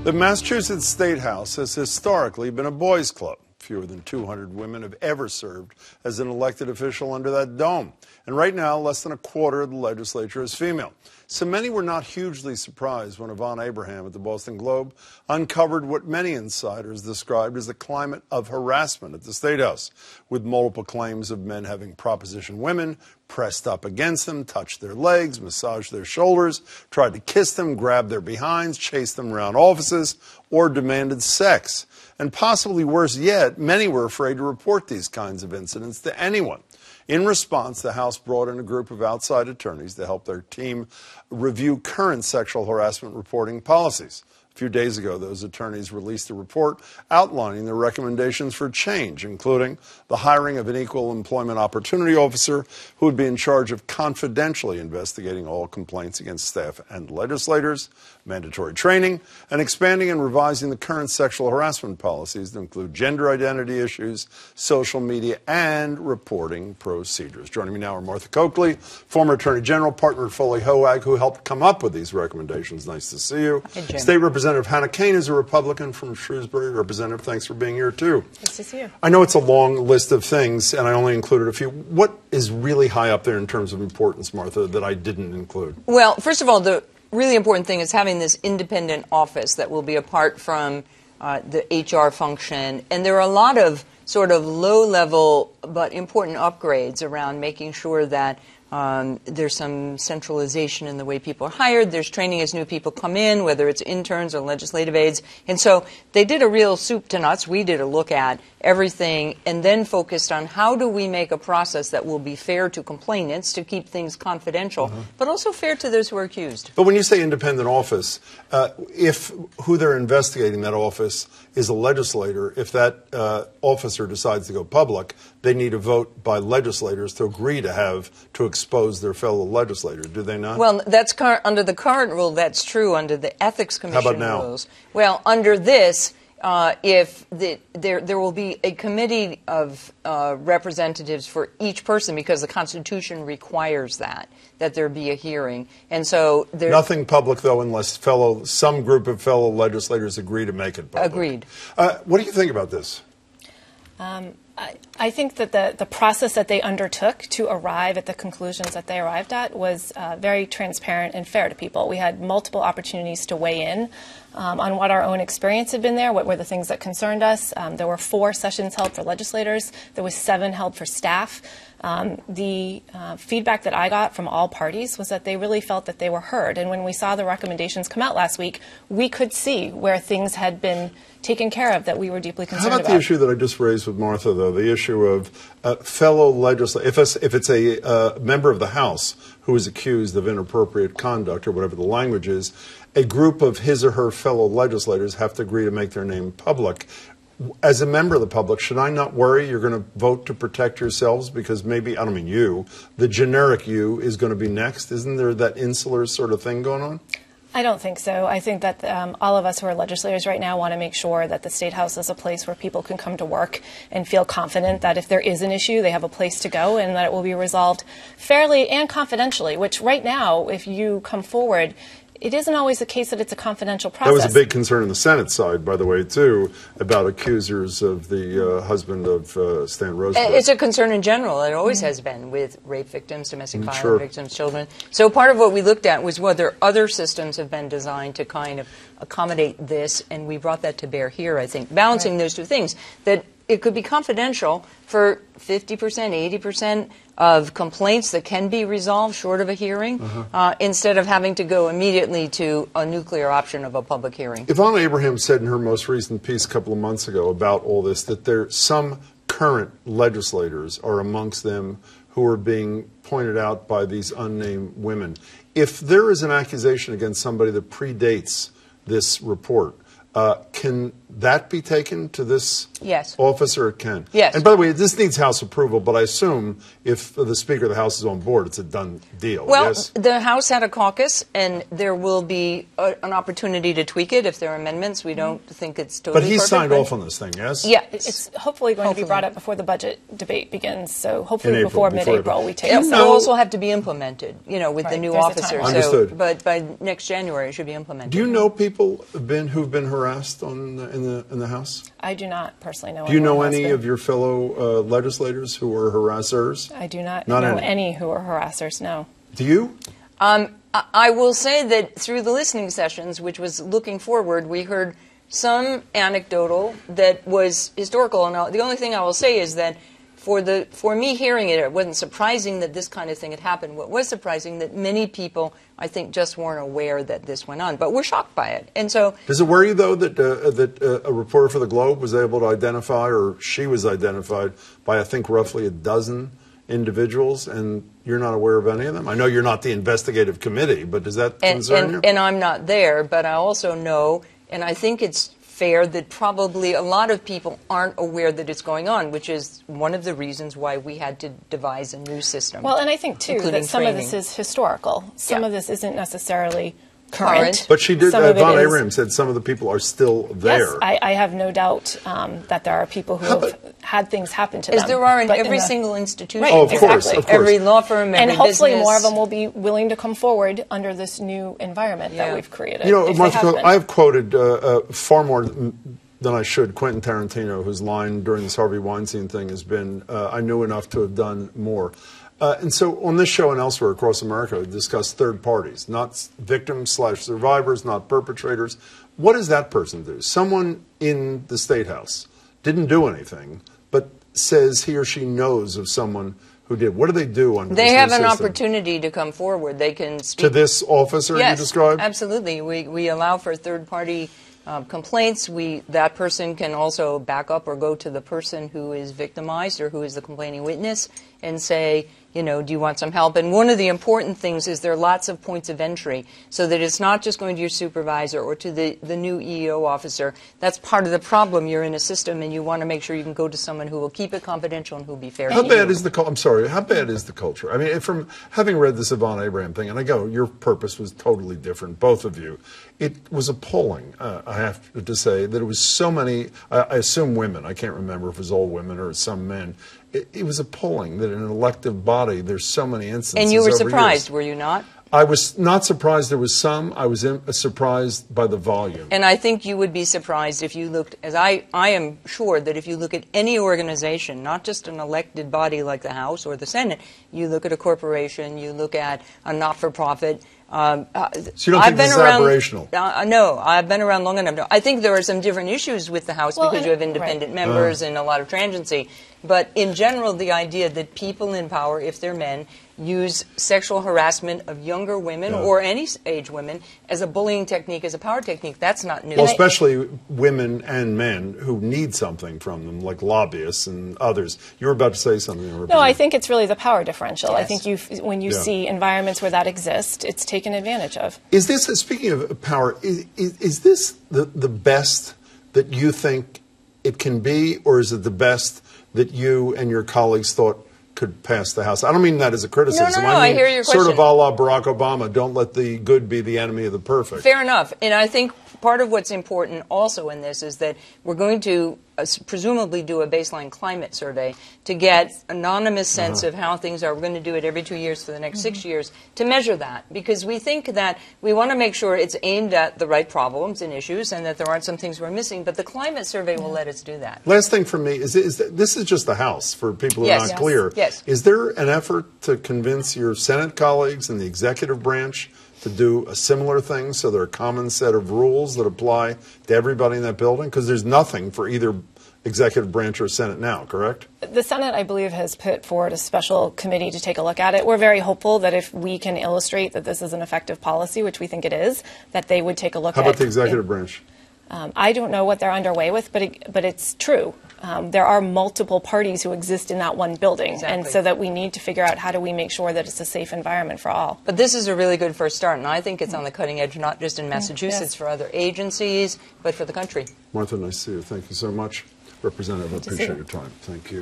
The Massachusetts State House has historically been a boys' club. Fewer than 200 women have ever served as an elected official under that dome. And right now, less than a quarter of the legislature is female. So many were not hugely surprised when Yvonne Abraham at the Boston Globe uncovered what many insiders described as the climate of harassment at the State House, with multiple claims of men having propositioned women, pressed up against them, touched their legs, massaged their shoulders, tried to kiss them, grabbed their behinds, chased them around offices, or demanded sex. And possibly worse yet, many were afraid to report these kinds of incidents to anyone. In response, the House brought in a group of outside attorneys to help their team review current sexual harassment reporting policies. A few days ago, those attorneys released a report outlining their recommendations for change, including the hiring of an equal employment opportunity officer who would be in charge of confidentially investigating all complaints against staff and legislators, mandatory training, and expanding and revising the current sexual harassment policies to include gender identity issues, social media, and reporting procedures. Joining me now are Martha Coakley, former Attorney General, partner at Foley Hoag, who helped come up with these recommendations. Nice to see you. Hey, Jim. State Representative Kane is a Republican from Shrewsbury. Representative, thanks for being here, too. Nice to see you. I know it's a long list of things, and I only included a few. What is really high up there in terms of importance, Martha, that I didn't include? Well, first of all, the really important thing is having this independent office that will be apart from the HR function. And there are a lot of sort of low-level but important upgrades around making sure that there's some centralization in the way people are hired. There's training as new people come in, whether it's interns or legislative aides. And so they did a real soup to nuts. We did a look at everything and then focused on how do we make a process that will be fair to complainants to keep things confidential, but also fair to those who are accused. But when you say independent office, if who they're investigating, that office, is a legislator, if that officer decides to go public, they need a vote by legislators to agree to expose their fellow legislator, do they not? Well, that's under the current rule, that's true. Under the Ethics Commission How about now? rules. Well, under this, if there will be a committee of representatives for each person because the Constitution requires that there be a hearing. And so there's nothing public, though, unless some group of fellow legislators agree to make it public. Agreed. What do you think about this? I think that the process that they undertook to arrive at the conclusions that they arrived at was very transparent and fair to people. We had multiple opportunities to weigh in on what our own experience had been there, what were the things that concerned us. There were 4 sessions held for legislators. There was 7 held for staff. The feedback that I got from all parties was that they really felt that they were heard. And when we saw the recommendations come out last week, we could see where things had been taken care of that we were deeply concerned about. How about the issue that I just raised with Martha, though, the issue of fellow legislators? If it's a member of the House who is accused of inappropriate conduct or whatever the language is, a group of his or her fellow legislators have to agree to make their name public. As a member of the public, should I not worry you're going to vote to protect yourselves because maybe, I don't mean you, the generic you is going to be next? Isn't there that insular sort of thing going on? I don't think so. I think that all of us who are legislators right now want to make sure that the State House is a place where people can come to work and feel confident that if there is an issue, they have a place to go and that it will be resolved fairly and confidentially, which right now, if you come forward, it isn't always the case that it's a confidential process. That was a big concern on the Senate side, by the way, too, about accusers of the husband of Stan Roosevelt. It's a concern in general. It always has been with rape victims, domestic violence victims, children. So part of what we looked at was whether other systems have been designed to kind of accommodate this, and we brought that to bear here, I think, balancing those two things, that it could be confidential for 50%, 80% of complaints that can be resolved short of a hearing, instead of having to go immediately to a nuclear option of a public hearing. Yvonne Abraham said in her most recent piece a couple of months ago about all this that some current legislators are amongst them who are being pointed out by these unnamed women. If there is an accusation against somebody that predates this report, can that be taken to this Yes. office, or it can? Yes. And by the way, this needs House approval, but I assume if the Speaker of the House is on board, it's a done deal. Well, yes? the House had a caucus, and there will be an opportunity to tweak it if there are amendments. We don't think it's totally But he perfect, signed off on this thing, yes? Yeah, it's hopefully going to be brought up before the budget debate begins. So hopefully In April, before before mid-April April. we take It this will up. also have to be implemented, with the Right, new there's a officer. timeline. Understood. But by next January, it should be implemented. Do you know people who've been harassed in the House? I do not personally know. Do you know anyone who has any been. of your fellow legislators who were harassers? I do not Not know any. any who are harassers, no. Do you? I will say that through the listening sessions, which was looking forward, we heard some anecdotal that was historical. And the only thing I will say is that for me hearing it, it wasn't surprising that this kind of thing had happened. What was surprising that many people, I think, just weren't aware that this went on, but were shocked by it. And so, Does it worry you, though, that a reporter for the Globe was able to identify, or she was identified by, I think, roughly a dozen individuals, and you're not aware of any of them? I know you're not the investigative committee, but does that concern you? and I'm not there, but I also know, and I think it's fair that probably a lot of people aren't aware that it's going on, which is one of the reasons why we had to devise a new system. Well, and I think, too, including that some of training. this is historical. Some of this isn't necessarily Current. current. But she did. Some of it Von is- Abraham said some of the people are still there. Yes, I have no doubt that there are people who have had things happen to As them. there are in but every the- single institution. Right, Oh, of course, exactly. of course. Every law firm, every And hopefully business. more of them will be willing to come forward under this new environment Yeah. that we've created. You know, if they Martha have Coakley, been. I've quoted far more than I should Quentin Tarantino, whose line during this Harvey Weinstein thing has been, I knew enough to have done more. And so on this show and elsewhere across America, we discuss third parties, not victims/survivors, not perpetrators. What does that person do? Someone in the State House didn't do anything, but says he or she knows of someone who did. What do they do under They this new have an system? opportunity to come forward. They can speak To this officer you yes, described? absolutely. We allow for third-party complaints. That person can also back up or go to the person who is victimized or who is the complaining witness and say, do you want some help? And one of the important things is there are lots of points of entry so that it's not just going to your supervisor or to the new EEO officer. That's part of the problem. You're in a system and you want to make sure you can go to someone who will keep it confidential and who will be fair to you. How bad is the culture? I'm sorry. How bad is the culture? I mean, from having read the Von Abraham thing, and I go, your purpose was totally different, both of you. It was appalling, I have to say, that it was so many, I assume women, I can't remember if it was all women or some men. It was appalling that in an elective body there's so many instances. And you were over surprised, years. were you not? I was not surprised there was some. I was surprised by the volume. And I think you would be surprised if you looked, as I am sure that if you look at any organization, not just an elected body like the House or the Senate, you look at a corporation, you look at a not-for-profit. So you don't think this is aberrational? No, I've been around long enough. No, I think there are some different issues with the House because you have independent members and a lot of transiency. But in general, the idea that people in power, if they're men, use sexual harassment of younger women or any age women as a bullying technique, as a power technique, that's not new. Well, especially women and men who need something from them, like lobbyists and others. You were about to say something. No, I think it's really the power differential. Yes. I think when you see environments where that exists, it's taken advantage of. Is this, speaking of power, is this the best that you think it can be, or is it the best that you and your colleagues thought could pass the House? I don't mean that as a criticism. No, I mean, I hear your sort question. of a la Barack Obama, don't let the good be the enemy of the perfect. Fair enough. And I think part of what's important also in this is that we're going to presumably do a baseline climate survey to get anonymous sense of how things are. We're going to do it every 2 years for the next 6 years to measure that, because we think that we want to make sure it's aimed at the right problems and issues and that there aren't some things we're missing, but the climate survey will let us do that. Last thing for me is this is just the House, for people who are not clear. Yes. Is there an effort to convince your Senate colleagues and the executive branch to do a similar thing so there are a common set of rules that apply to everybody in that building? Because there's nothing for either executive branch or Senate now, correct? The Senate, I believe, has put forward a special committee to take a look at it. We're very hopeful that if we can illustrate that this is an effective policy, which we think it is, that they would take a look at it. How about the executive branch? I don't know what they're underway with, but it's true. There are multiple parties who exist in that one building, Exactly. and so that we need to figure out how do we make sure that it's a safe environment for all. But this is a really good first start, and I think it's on the cutting edge, not just in Massachusetts, Yes. for other agencies, but for the country. Martha, nice to see you. Thank you so much. Representative, I Good to see appreciate you. your time. Thank you.